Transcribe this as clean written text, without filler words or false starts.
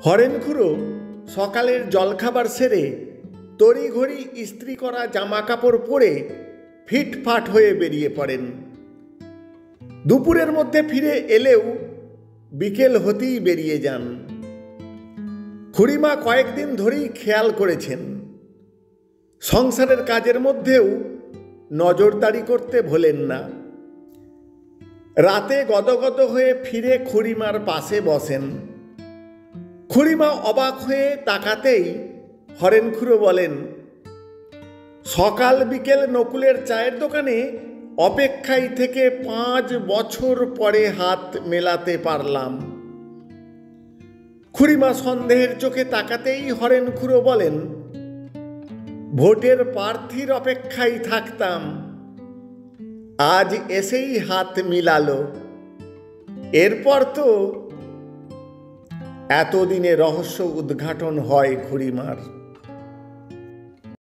হরেনখুড়ো সকালের জলখাবার সেরে তড়িঘড়ি ইস্ত্রি করা জামা কাপড় পরে ফিটফাট হয়ে বেরিয়ে পড়েন। দুপুরের মধ্যে ফিরে এলেও বিকেল হতেই বেরিয়ে যান। খুড়িমা কয়েকদিন ধরেই খেয়াল করেছেন, সংসারের কাজের মধ্যেও নজরদারি করতে ভোলেন না। রাতে গদগদ হয়ে ফিরে খুড়িমার পাশে বসেন। খুড়িমা অবাক হয়ে তাকাতেই হরেনখুড়ো বলেন, সকাল বিকেল নকুলের চায়ের দোকানে অপেক্ষায় থেকে 5 বছর পরে হাত মেলাতে পারলাম। খুড়িমা সন্দেহের চোখে তাকাতেই হরেনখুড়ো বলেন, ভোটের প্রার্থীর অপেক্ষায় থাকতাম, আজ এসেই হাত মিলালো। এরপর তো এতদিনে রহস্য উদ্ঘাটন হয় খুড়িমার।